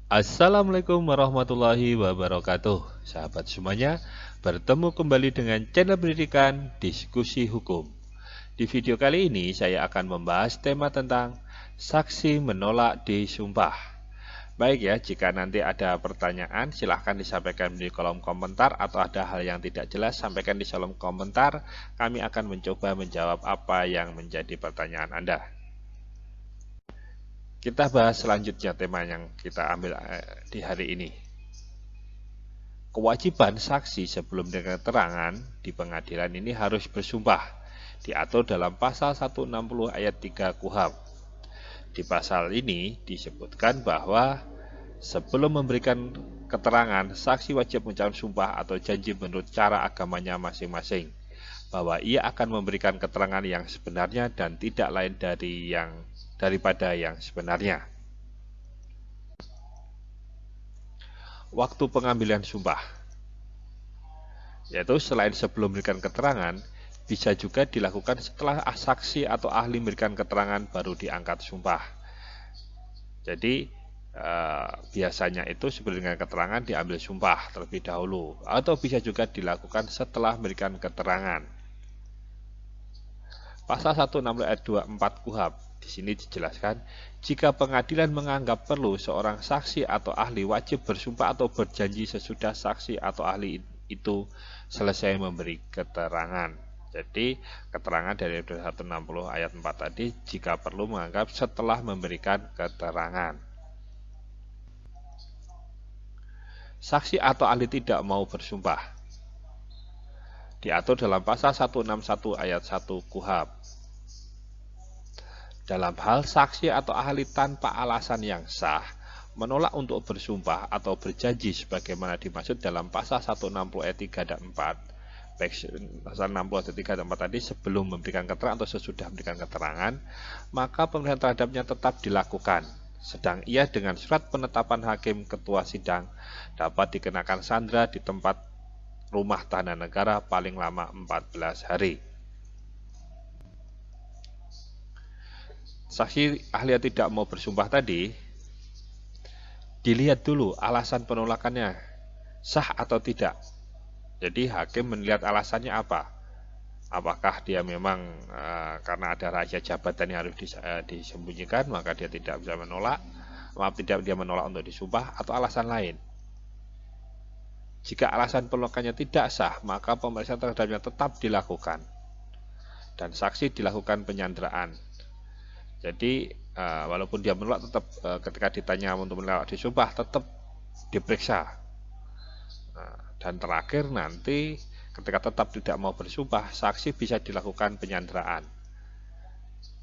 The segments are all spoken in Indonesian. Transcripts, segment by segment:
Assalamualaikum warahmatullahi wabarakatuh. Sahabat semuanya, bertemu kembali dengan channel pendidikan Diskusi Hukum. Di video kali ini saya akan membahas tema tentang saksi menolak disumpah. Baik ya, jika nanti ada pertanyaan silahkan disampaikan di kolom komentar, atau ada hal yang tidak jelas sampaikan di kolom komentar. Kami akan mencoba menjawab apa yang menjadi pertanyaan Anda. Kita bahas selanjutnya tema yang kita ambil di hari ini. Kewajiban saksi sebelum dengan keterangan di pengadilan ini harus bersumpah, diatur dalam pasal 160 ayat 3 KUHP. Di pasal ini disebutkan bahwa sebelum memberikan keterangan, saksi wajib mengucapkan sumpah atau janji menurut cara agamanya masing-masing, bahwa ia akan memberikan keterangan yang sebenarnya dan tidak lain daripada yang sebenarnya. Waktu pengambilan sumpah, yaitu selain sebelum memberikan keterangan, bisa juga dilakukan setelah saksi atau ahli memberikan keterangan baru diangkat sumpah. Jadi biasanya itu sebelum dengan keterangan diambil sumpah terlebih dahulu, atau bisa juga dilakukan setelah memberikan keterangan. Pasal 160 ayat 24 KUHP, di sini dijelaskan, jika pengadilan menganggap perlu, seorang saksi atau ahli wajib bersumpah atau berjanji sesudah saksi atau ahli itu selesai memberi keterangan. Jadi keterangan dari 160 ayat 4 tadi jika perlu menganggap setelah memberikan keterangan. Saksi atau ahli tidak mau bersumpah, diatur dalam pasal 161 ayat 1 KUHP. Dalam hal saksi atau ahli tanpa alasan yang sah menolak untuk bersumpah atau berjanji sebagaimana dimaksud dalam pasal 160 ayat 3 dan 4. Baik pasal 60 ayat 3 dan 4 tadi sebelum memberikan keterangan atau sesudah memberikan keterangan, maka pemeriksaan terhadapnya tetap dilakukan. Sedang ia dengan surat penetapan hakim ketua sidang dapat dikenakan sandera di tempat rumah tahanan negara paling lama 14 hari. Saksi ahli yang tidak mau bersumpah tadi, dilihat dulu alasan penolakannya sah atau tidak. Jadi hakim melihat alasannya apa. Apakah dia memang karena ada rahasia jabatan yang harus disembunyikan, maka dia tidak bisa menolak, tidak dia menolak untuk disumpah, atau alasan lain. Jika alasan penolakannya tidak sah, maka pemeriksaan terhadapnya tetap dilakukan dan saksi dilakukan penyanderaan. Jadi walaupun dia menolak, tetap ketika ditanya untuk menolak disumpah tetap diperiksa. Dan terakhir nanti ketika tetap tidak mau bersumpah, saksi bisa dilakukan penyanderaan.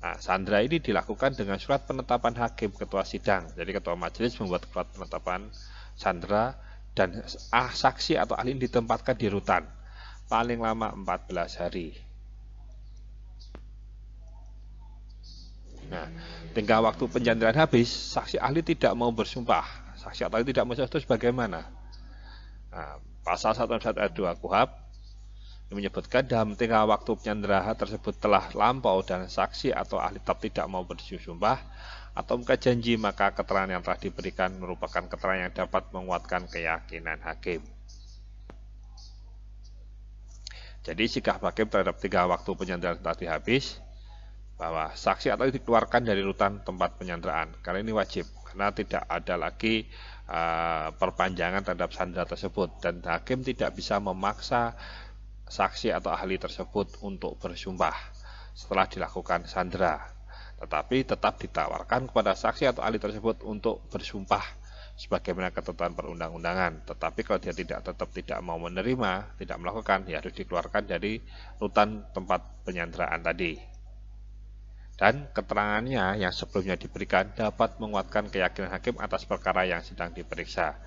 Nah, sandera ini dilakukan dengan surat penetapan hakim ketua sidang. Jadi ketua majelis membuat surat penetapan sandera dan saksi atau ahli ditempatkan di rutan paling lama 14 hari. Nah, tinggal waktu penyanderaan habis, saksi ahli tidak mau bersumpah, saksi atau ahli tidak mau bersumpah, terus bagaimana? Nah, pasal 161 ayat 2 KUHP menyebutkan dalam tinggal waktu penyanderaan tersebut telah lampau dan saksi atau ahli tetap tidak mau bersumpah atau bukan janji, maka keterangan yang telah diberikan merupakan keterangan yang dapat menguatkan keyakinan hakim. Jadi sikap hakim terhadap tinggal waktu penyanderaan tadi habis, bahwa saksi atau dikeluarkan dari rutan tempat penyanderaan. Karena ini wajib, karena tidak ada lagi perpanjangan terhadap sandera tersebut, dan hakim tidak bisa memaksa saksi atau ahli tersebut untuk bersumpah setelah dilakukan sandera, tetapi tetap ditawarkan kepada saksi atau ahli tersebut untuk bersumpah sebagaimana ketentuan perundang-undangan. Tetapi kalau dia tetap tidak mau menerima, tidak melakukan, ya harus dikeluarkan dari rutan tempat penyanderaan tadi. Dan keterangannya yang sebelumnya diberikan dapat menguatkan keyakinan hakim atas perkara yang sedang diperiksa.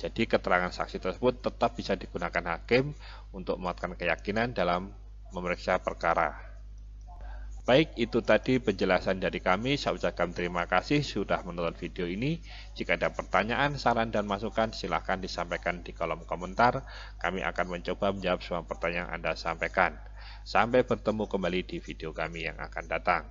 Jadi keterangan saksi tersebut tetap bisa digunakan hakim untuk menguatkan keyakinan dalam memeriksa perkara. Baik, itu tadi penjelasan dari kami. Saya ucapkan terima kasih sudah menonton video ini. Jika ada pertanyaan, saran, dan masukan, silahkan disampaikan di kolom komentar. Kami akan mencoba menjawab semua pertanyaan yang Anda sampaikan. Sampai bertemu kembali di video kami yang akan datang.